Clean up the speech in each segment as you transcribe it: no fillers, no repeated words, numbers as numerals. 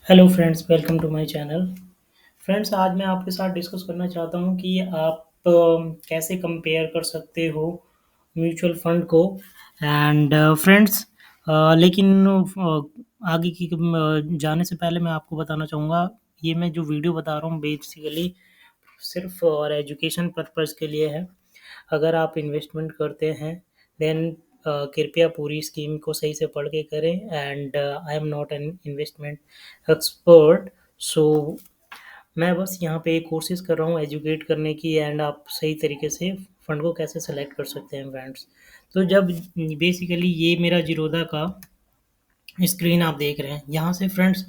Hello friends, welcome to my channel. Friends, आज मैं आपके साथ डिस्कस करना चाहता हूँ कि आप कैसे कंपेयर कर सकते हो म्यूचुअल फंड को एंड फ्रेंड्स। लेकिन आगे की जाने से पहले मैं आपको बताना चाहूँगा, ये मैं जो वीडियो बता रहा हूँ बेसिकली सिर्फ और एजुकेशन पर्पस के लिए है। अगर आप इन्वेस्टमेंट करते हैं देन कृपया पूरी स्कीम को सही से पढ़ के करें and I am not an investment expert. So मैं बस यहाँ पे कोशिश कर रहा हूँ एजुकेट करने की एंड आप सही तरीके से फंड को कैसे सेलेक्ट कर सकते हैं फ्रेंड्स। तो जब बेसिकली ये मेरा जीरोधा का स्क्रीन आप देख रहे हैं, यहाँ से फ्रेंड्स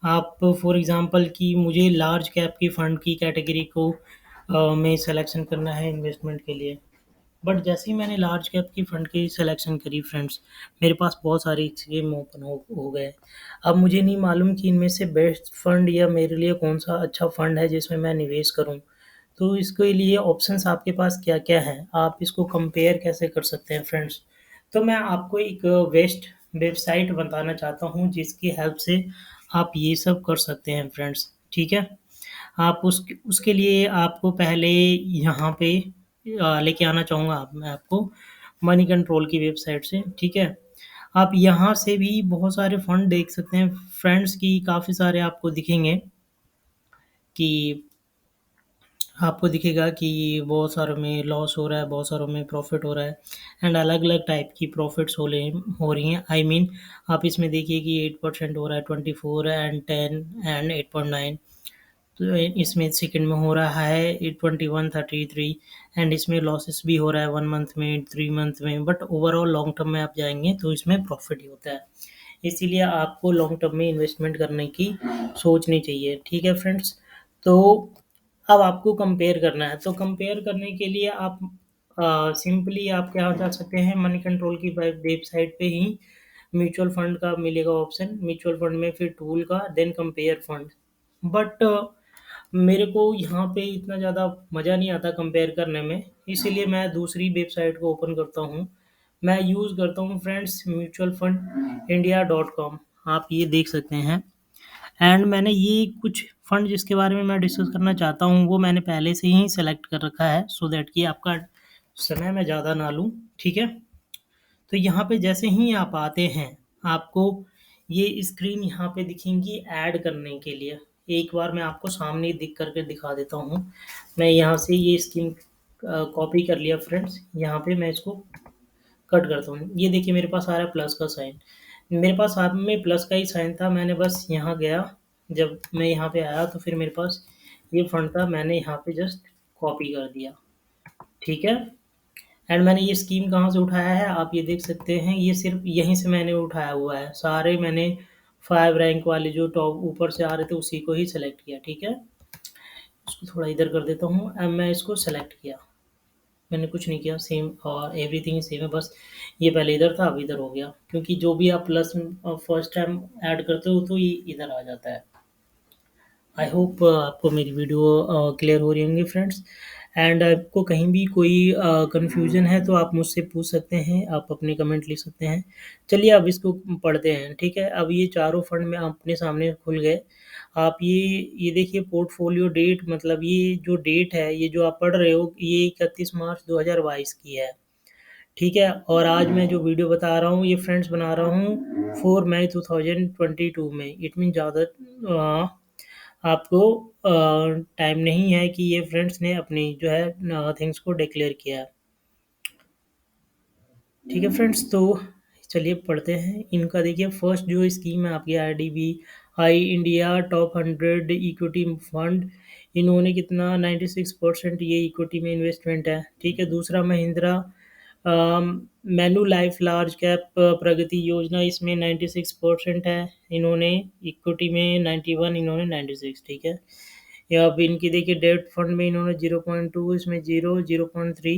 आप फॉर एग्जांपल कि मुझे लार्ज कैप की फ़ंड की कैटेगरी को में सिलेक्शन करना है इन्वेस्टमेंट के लिए। बट जैसे ही मैंने लार्ज कैप की फ़ंड की सिलेक्शन करी फ्रेंड्स, मेरे पास बहुत सारी स्कीम ओपन हो गए। अब मुझे नहीं मालूम कि इनमें से बेस्ट फ़ंड या मेरे लिए कौन-सा अच्छा फ़ंड है जिसमें मैं निवेश करूँ। तो इसके लिए ऑप्शंस आपके पास क्या-क्या हैं? आप इसको कंपेयर कैसे कर सकते हैं फ्रेंड्स? तो मैं आपको एक बेस्ट वेबसाइट बताना चाहता हूँ जिसकी हेल्प से आप ये सब कर सकते हैं फ्रेंड्स, ठीक है? आप उसके लिए आपको पहले यहाँ पे लेके आना चाहूँगा मैं आपको मनी कंट्रोल की वेबसाइट से, ठीक है? आप यहाँ से भी बहुत सारे फंड देख सकते हैं फ्रेंड्स कि काफ़ी सारे आपको दिखेंगे कि आपको दिखेगा कि बहुत सारों में लॉस हो रहा है, बहुत सारों में प्रॉफ़िट हो रहा है एंड अलग-अलग टाइप की प्रॉफ़िट्स हो रही हैं। आई मीन आप इसमें देखिए कि 8% हो रहा है, 24 एंड 10 एंड 8.9। तो इसमें सेकंड में हो रहा है 21, 33 एंड इसमें लॉसेस भी हो रहा है 1 मंथ में, 3 मंथ में, बट ओवरऑल लॉन्ग टर्म में आप जाएँगे तो इसमें प्रॉफ़िट ही होता है। इसीलिए आपको लॉन्ग टर्म में इन्वेस्टमेंट करने की सोचनी चाहिए, ठीक है फ्रेंड्स? तो अब आपको कंपेयर करना है, तो कंपेयर करने के लिए आप सिंपली आप क्या कर सकते हैं, मनी कंट्रोल की वेबसाइट पे ही म्यूचुअल फंड का मिलेगा ऑप्शन, म्यूचुअल फंड में फिर टूल का, देन कंपेयर फंड। बट मेरे को यहाँ पे इतना ज़्यादा मज़ा नहीं आता कंपेयर करने में, इसीलिए मैं दूसरी वेबसाइट को ओपन करता हूँ। मैं यूज़ करता हूँ friends mutual fund India dot com. आप ये देख सकते हैं एंड मैंने ये कुछ फंड जिसके बारे में मैं डिस्कस करना चाहता हूँ वो मैंने पहले से ही सेलेक्ट कर रखा है सो दैट कि आपका समय मैं ज़्यादा ना लूँ, ठीक है? तो यहाँ पे जैसे ही आप आते हैं, आपको ये स्क्रीन यहाँ पे दिखेंगी ऐड करने के लिए। एक बार मैं आपको सामने दिख करके दिखा देता हूँ। मैं यहाँ से ये स्क्रीन कॉपी कर लिया फ्रेंड्स, यहाँ पे मैं इसको कट करता हूँ। ये देखिए मेरे पास आ रहा है प्लस का साइन। मेरे पास साथ में प्लस का ही साइन था, मैंने बस यहाँ गया, जब मैं यहाँ पे आया तो फिर मेरे पास ये फंड था, मैंने यहाँ पे जस्ट कॉपी कर दिया, ठीक है? एंड मैंने ये स्कीम कहाँ से उठाया है आप ये देख सकते हैं, ये सिर्फ़ यहीं से मैंने उठाया हुआ है। सारे मैंने 5 रैंक वाले जो टॉप ऊपर से आ रहे थे उसी को ही सेलेक्ट किया, ठीक है? इसको थोड़ा इधर कर देता हूँ, अब मैं इसको सेलेक्ट किया। मैंने कुछ नहीं किया, सेम और एवरीथिंग सेम है, बस ये पहले इधर था अब इधर हो गया, क्योंकि जो भी आप प्लस फर्स्ट टाइम ऐड करते हो तो ये इधर आ जाता है। आई होप आपको मेरी वीडियो क्लियर हो रही होंगी फ्रेंड्स एंड आपको कहीं भी कोई कन्फ्यूजन है तो आप मुझसे पूछ सकते हैं, आप अपने कमेंट लिख सकते हैं। चलिए अब इसको पढ़ते हैं, ठीक है? अब ये चारों फंड में अपने सामने खुल गए। आप ये देखिए पोर्टफोलियो डेट, मतलब ये जो डेट है, ये जो आप पढ़ रहे हो, ये 31 मार्च 2022 की है, ठीक है? और आज मैं जो वीडियो बता रहा हूँ ये फ्रेंड्स बना रहा हूँ 4 मई 2022 में। इट मीन ज़्यादा आपको टाइम नहीं है कि ये फ्रेंड्स ने अपनी जो है थिंग्स को डिक्लेयर किया है। ठीक है फ्रेंड्स, तो चलिए पढ़ते हैं इनका। देखिए फर्स्ट जो स्कीम है आपकी IDBI India top 100 equity fund, इन्होंने कितना 96% ये इक्विटी में इन्वेस्टमेंट है, ठीक है? दूसरा Mahindra Manulife large cap Pragati Yojana, इसमें 96% है इन्होंने इक्विटी में, 91 इन्होंने 96, ठीक है? या अब इनकी देखिए डेब्ट फंड में इन्होंने 0.2, इसमें 0, 0.3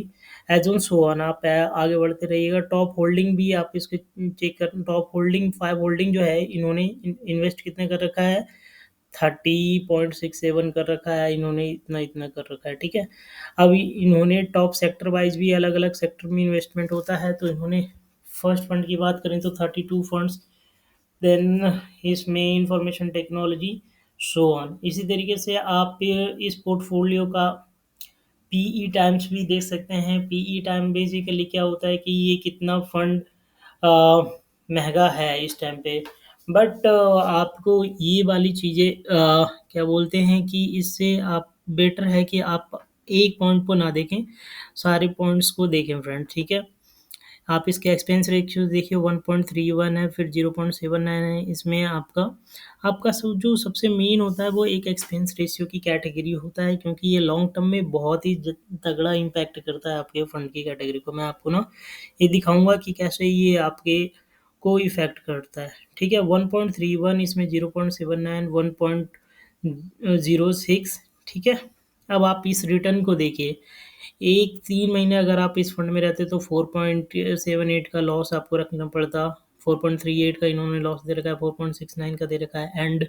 एज़ ऑन सो ऑन। आप आगे बढ़ते रहिएगा। टॉप होल्डिंग भी आप इसको चेक कर, टॉप होल्डिंग 5 होल्डिंग जो है इन्होंने इन्वेस्ट कितने कर रखा है, 30.67 कर रखा है इन्होंने, इतना कर रखा है, ठीक है? अब इन्होंने टॉप सेक्टर वाइज़ भी अलग-अलग सेक्टर में इन्वेस्टमेंट होता है, तो इन्होंने फर्स्ट फंड की बात करें तो 32 फंड्स देन इसमें इंफॉर्मेशन टेक्नोलॉजी, सो ऑन। इसी तरीके से आप इस पोर्टफोलियो का पीई टाइम्स भी देख सकते हैं। पीई टाइम बेसिकली क्या होता है कि ये कितना फंड महंगा है इस टाइम पे। बट आपको ये वाली चीज़ें क्या बोलते हैं कि इससे आप बेटर है कि आप एक पॉइंट को ना देखें, सारे पॉइंट्स को देखें फ्रेंड, ठीक है। आप इसके एक्सपेंस रेशियो देखिए 1.31 है, फिर 0.79 है। इसमें आपका आपका जो सबसे मेन होता है वो एक एक्सपेंस रेशियो की कैटेगरी होता है, क्योंकि ये लॉन्ग टर्म में बहुत ही तगड़ा इम्पैक्ट करता है आपके फंड की कैटेगरी को। मैं आपको ना ये दिखाऊंगा कि कैसे ये आपके को इफेक्ट करता है, ठीक है। 1.31, इसमें 0.79, 1.06, ठीक है। अब आप इस रिटर्न को देखिए, एक 3 महीने अगर आप इस फंड में रहते तो 4.78 का लॉस आपको रखना पड़ता। 4.38 का इन्होंने लॉस दे रखा है, 4.69 का दे रखा है, एंड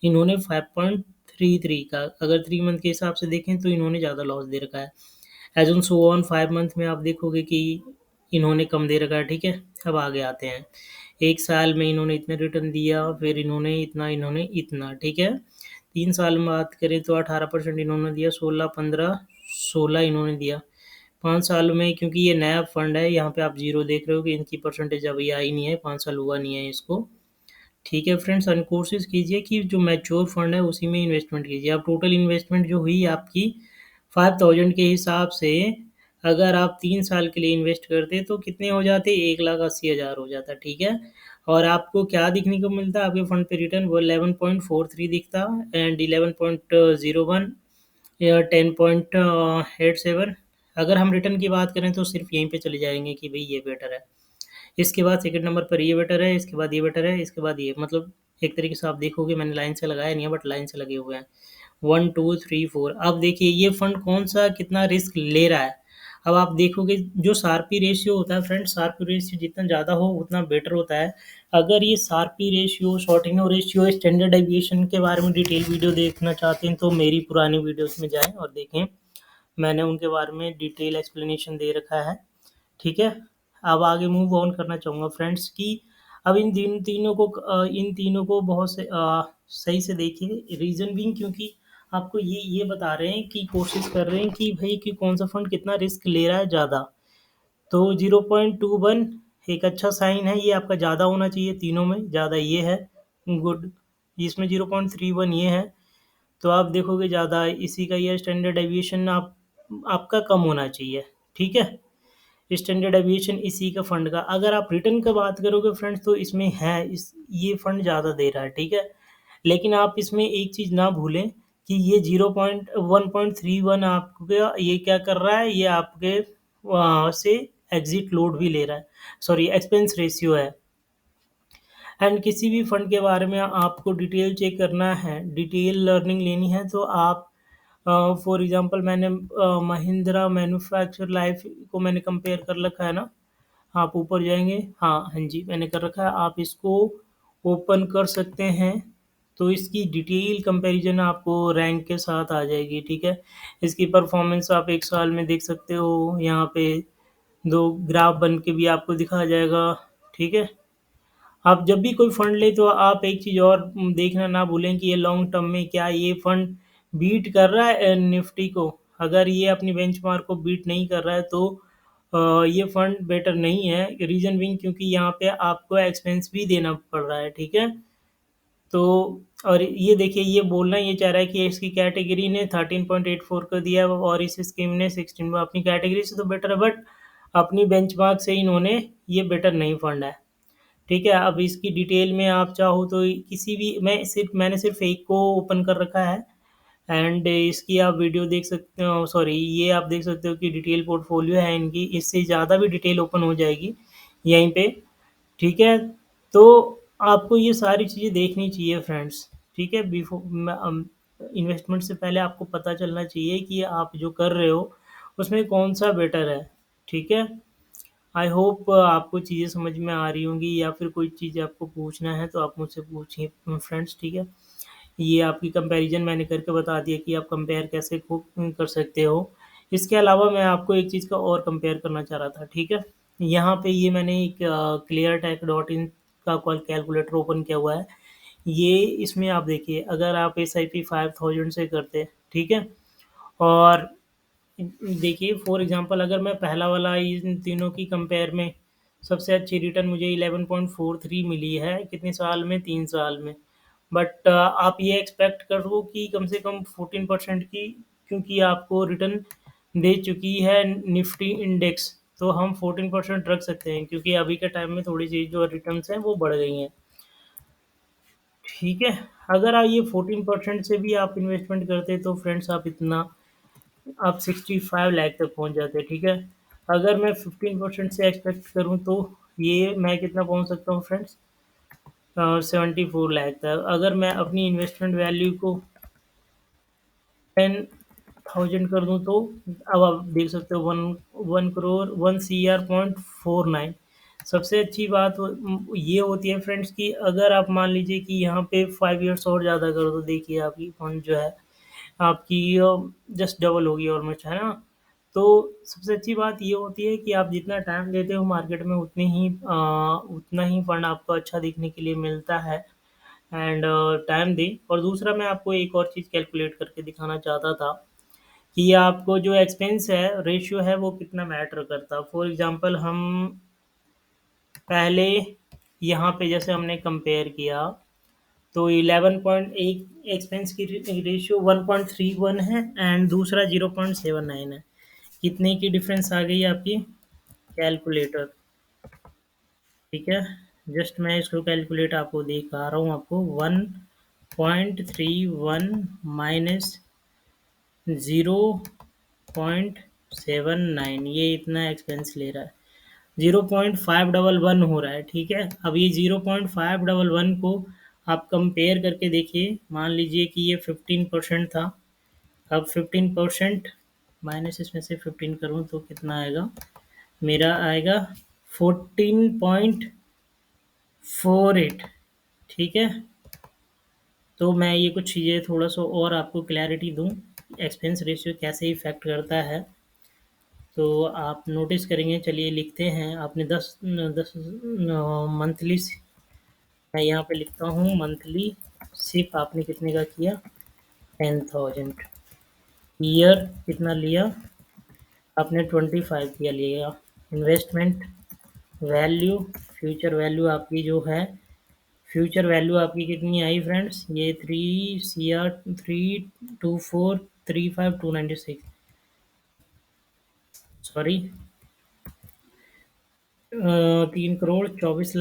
इन्होंने 5.33 का, अगर 3 मंथ के हिसाब से देखें तो इन्होंने ज़्यादा लॉस दे रखा है। As on so on 5 month में आप देखोगे कि इन्होंने कम दे रखा है, ठीक है। अब आगे आते हैं, एक साल में इन्होंने इतने रिटर्न दिया, फिर इन्होंने इतना, ठीक है। 3 साल में बात करें तो 18% इन्होंने दिया, 16, 15, 16 इन्होंने दिया। 5 साल में, क्योंकि ये नया फंड है, यहाँ पे आप जीरो देख रहे हो कि इनकी परसेंटेज अभी आई नहीं है, 5 साल हुआ नहीं है इसको, ठीक है फ्रेंड्स। और कोशिश कीजिए कि जो मैच्योर फंड है उसी में इन्वेस्टमेंट कीजिए। अब टोटल इन्वेस्टमेंट जो हुई आपकी 5000 के हिसाब से, अगर आप 3 साल के लिए इन्वेस्ट करते तो कितने हो जाते, 1,80,000 हो जाता, ठीक है। और आपको क्या दिखने को मिलता आपके फंड पे रिटर्न, वो 11.43 दिखता, एंड 11.01 या 10.87। अगर हम रिटर्न की बात करें तो सिर्फ यहीं पे चले जाएंगे कि भाई ये बेटर है, इसके बाद सेकंड नंबर पर ये बेटर है, इसके बाद ये बेटर है, इसके बाद ये, मतलब एक तरीके से आप देखोगे, मैंने लाइन से लगाया नहीं है बट लाइन से लगे हुए हैं, 1 2 3 4। अब देखिए ये फंड कौन सा कितना रिस्क ले रहा है। अब आप देखोगे जो सार्पी रेशियो होता है फ्रेंड, सार्पी रेशियो जितना ज़्यादा हो उतना बेटर होता है। अगर ये Sharpe ratio, shorting ratio, standard deviation के बारे में डिटेल वीडियो देखना चाहते हैं तो मेरी पुरानी वीडियोस में जाएं और देखें, मैंने उनके बारे में डिटेल एक्सप्लेनेशन दे रखा है, ठीक है। अब आगे मूव ऑन करना चाहूँगा फ्रेंड्स कि अब इन तीनों को बहुत से सही से देखिए, रीज़न बीइंग क्योंकि आपको ये बता रहे हैं कि कोशिश कर रहे हैं कि भाई कि कौन सा फंड कितना रिस्क ले रहा है ज़्यादा। तो 0.21 एक अच्छा साइन है, ये आपका ज़्यादा होना चाहिए, तीनों में ज़्यादा ये है, गुड। इसमें 0.31 ये है, तो आप देखोगे ज़्यादा इसी का ये स्टैंडर्ड डेविएशन आपका कम होना चाहिए, ठीक है। स्टैंडर्ड एविएशन इसी का फंड का, अगर आप रिटर्न का बात करोगे फ्रेंड्स तो इसमें है, इस ये फंड ज़्यादा दे रहा है, ठीक है। लेकिन आप इसमें एक चीज़ ना भूलें कि ये 1.31 आपका ये क्या कर रहा है, ये आपके वहाँ से एग्जिट लोड भी ले रहा है, सॉरी एक्सपेंस रेशियो है। एंड किसी भी फंड के बारे में आपको डिटेल चेक करना है, डिटेल लर्निंग लेनी है, तो आप फॉर एग्जांपल मैंने महिंद्रा मैन्युफैक्चर लाइफ को मैंने कंपेयर कर रखा है ना, आप ऊपर जाएंगे, हाँ हाँ जी मैंने कर रखा है, आप इसको ओपन कर सकते हैं। तो इसकी डिटेल कंपैरिजन आपको रैंक के साथ आ जाएगी, ठीक है। इसकी परफॉर्मेंस आप एक साल में देख सकते हो, यहाँ पे दो ग्राफ बन के भी आपको दिखा जाएगा, ठीक है। आप जब भी कोई फंड ले तो आप एक चीज़ और देखना ना भूलें कि ये लॉन्ग टर्म में क्या ये फंड बीट कर रहा है निफ्टी को। अगर ये अपनी बेंचमार्क को बीट नहीं कर रहा है तो ये फंड बेटर नहीं है, रीज़न बीइंग क्योंकि यहाँ पे आपको एक्सपेंस भी देना पड़ रहा है, ठीक है। तो और ये देखिए ये बोलना ये चाह रहा है कि इसकी कैटेगरी ने 13.84 कर दिया है और इस स्कीम ने 16, अपनी कैटेगरी से तो बेटर है बट अपनी बेंचमार्क से इन्होंने ये बेटर नहीं फंड है, ठीक है। अब इसकी डिटेल में आप चाहो तो किसी भी, मैंने सिर्फ एक को ओपन कर रखा है, एंड इसकी आप वीडियो देख सकते हो, सॉरी ये आप देख सकते हो कि डिटेल पोर्टफोलियो है इनकी, इससे ज़्यादा भी डिटेल ओपन हो जाएगी यहीं पे, ठीक है। तो आपको ये सारी चीज़ें देखनी चाहिए फ्रेंड्स, ठीक है। बिफोर इन्वेस्टमेंट से पहले आपको पता चलना चाहिए कि आप जो कर रहे हो उसमें कौन सा बेटर है, ठीक है। आई होप आपको चीज़ें समझ में आ रही होंगी, या फिर कोई चीज़ आपको पूछना है तो आप मुझसे पूछिए फ्रेंड्स, ठीक है। ये आपकी कंपैरिजन मैंने करके बता दिया कि आप कंपेयर कैसे कर सकते हो। इसके अलावा मैं आपको एक चीज़ का और कंपेयर करना चाह रहा था, ठीक है। यहाँ पे ये मैंने एक क्लियर टेक डॉट इन का कैलकुलेटर ओपन किया हुआ है। ये इसमें आप देखिए, अगर आप एसआईपी 5000 से करते हैं, ठीक है, और देखिए फॉर एग्जांपल अगर मैं पहला वाला इन तीनों की कंपेयर में सबसे अच्छी रिटर्न मुझे 11.43 मिली है कितने साल में, 3 साल में। बट आप ये एक्सपेक्ट करो कि कम से कम 14% की, क्योंकि आपको रिटर्न दे चुकी है निफ्टी इंडेक्स, तो हम 14% रख सकते हैं, क्योंकि अभी के टाइम में थोड़ी सी जो रिटर्न्स हैं वो बढ़ गई हैं। ठीक है, अगर आप ये 14% से भी आप इन्वेस्टमेंट करते तो फ्रेंड्स आप 65 लाख तक पहुंच जाते। ठीक है, अगर मैं 15% से एक्सपेक्ट करूं तो ये मैं कितना पहुंच सकता हूं फ्रेंड्स, 74 लाख तक। अगर मैं अपनी इन्वेस्टमेंट वैल्यू को 10,000 कर दूं तो अब आप देख सकते हो, वन वन करोड़ 1 CR.49। सबसे अच्छी बात ये होती है फ्रेंड्स कि अगर आप मान लीजिए कि यहाँ पे 5 ईयर्स और ज़्यादा करो तो देखिए आपकी फंड जो है आपकी जस्ट डबल होगी ऑलमोस्ट, है ना। तो सबसे अच्छी बात ये होती है कि आप जितना टाइम देते हो मार्केट में उतना ही फंड आपको अच्छा दिखने के लिए मिलता है। एंड टाइम दें। और दूसरा मैं आपको एक और चीज़ कैलकुलेट करके दिखाना चाहता था कि आपको जो एक्सपेंस है रेशियो है वो कितना मैटर करता। फॉर एग्जांपल हम पहले यहाँ पे जैसे हमने कंपेयर किया तो 11.8 एक्सपेंस की रेशियो 1.31 है एंड दूसरा 0.79 है। कितने की डिफरेंस आ गई आपकी कैलकुलेटर। ठीक है, जस्ट मैं इसको कैलकुलेट आपको दिखा रहा हूँ आपको। 1.31 माइनस 0.79, ये इतना एक्सपेंस ले रहा है। 0.511 हो रहा है। ठीक है, अब ये 0.511 को आप कंपेयर करके देखिए। मान लीजिए कि ये 15% था, अब 15% माइनस इसमें से 15 करूँ तो कितना आएगा, मेरा आएगा 14.48। ठीक है, तो मैं ये कुछ चीज़ें थोड़ा सा और आपको क्लैरिटी दूँ एक्सपेंस रेशियो कैसे इफ़ेक्ट करता है, तो आप नोटिस करेंगे। चलिए लिखते हैं। आपने 10 मंथली, मैं यहाँ पे लिखता हूँ मंथली सिप आपने कितने का किया, 10,000। ईयर कितना लिया आपने, 25 किया लिया। इन्वेस्टमेंट वैल्यू, फ्यूचर वैल्यू आपकी जो है, फ्यूचर वैल्यू आपकी कितनी आई फ्रेंड्स, ये 3 CR 324 35 296, सॉरी 3 करोड़ 24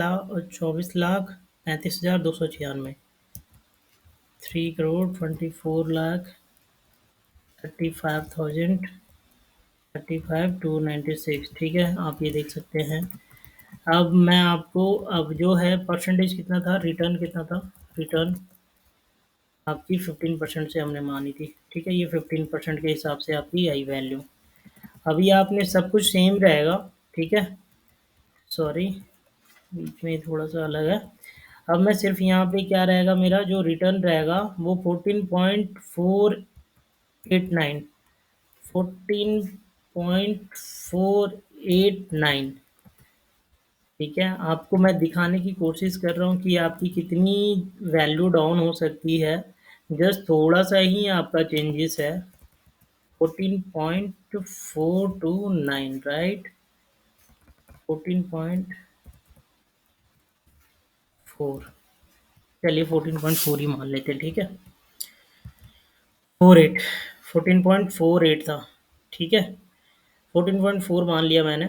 लाख 35,296, 3 करोड़ 24 लाख 35,296। ठीक है, आप ये देख सकते हैं। अब मैं आपको, अब जो है परसेंटेज कितना था, रिटर्न कितना था, रिटर्न आपकी 15% से हमने मानी थी। ठीक है, ये 15% के हिसाब से आपकी आई वैल्यू। अभी आपने सब कुछ सेम रहेगा। ठीक है, सॉरी बीच में थोड़ा सा अलग है। अब मैं सिर्फ यहाँ पे क्या रहेगा, मेरा जो रिटर्न रहेगा वो 14.489, 14.489। ठीक है, आपको मैं दिखाने की कोशिश कर रहा हूँ कि आपकी कितनी वैल्यू डाउन हो सकती है। जस्ट थोड़ा सा ही आपका चेंजेस है, 14.429, राइट, 14.4, चलिए 14.4 ही मान लेते हैं। ठीक है, 48, 14.48 था। ठीक है, 14.4 मान लिया मैंने।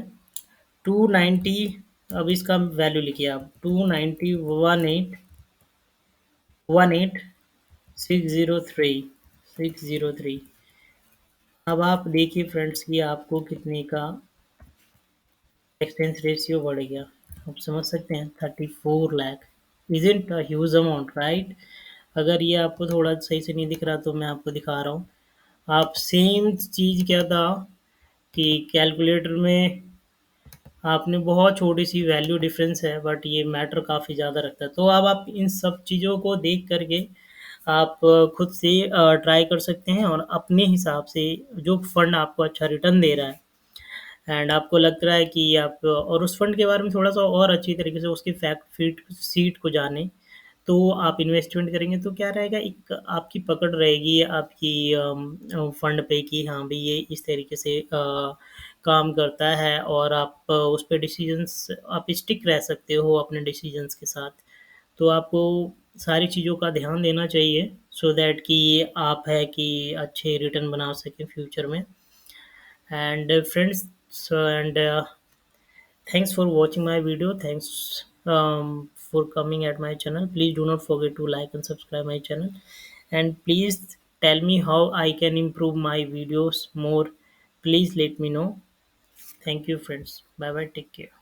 290, अब इसका वैल्यू लिखिए आप, 291,818,603। अब आप देखिए फ्रेंड्स कि आपको कितने का एक्सपेंस रेशियो बढ़ गया। आप समझ सकते हैं, 34 lakh isn't a huge amount, right. अगर ये आपको थोड़ा सही से नहीं दिख रहा तो मैं आपको दिखा रहा हूँ। आप सेम चीज़ क्या था कि कैलकुलेटर में आपने बहुत छोटी-सी वैल्यू डिफ़रेंस है, बट ये मैटर काफ़ी ज़्यादा रखता है। तो अब आप इन सब चीज़ों को देख कर के आप खुद से ट्राई कर सकते हैं और अपने हिसाब से जो फंड आपको अच्छा रिटर्न दे रहा है एंड आपको लग रहा है कि आप और उस फंड के बारे में थोड़ा सा और अच्छी तरीके से उसकी फैक्ट फीट सीट को जाने, तो आप इन्वेस्टमेंट करेंगे तो क्या रहेगा, एक आपकी पकड़ रहेगी आपकी फंड पे कि हाँ भाई ये इस तरीके से काम करता है, और आप उस पे डिसीजंस आप स्टिक रह सकते हो अपने डिसीजंस के साथ। तो आपको सारी चीज़ों का ध्यान देना चाहिए, सो दैट कि आप है कि अच्छे रिटर्न बना सकें फ्यूचर में। And friends, and thanks for watching my video. Thanks for coming at my channel. Please do not forget to like and subscribe my channel, and please tell me how I can improve my videos more. Please let me know. Thank you, friends. Bye bye, take care.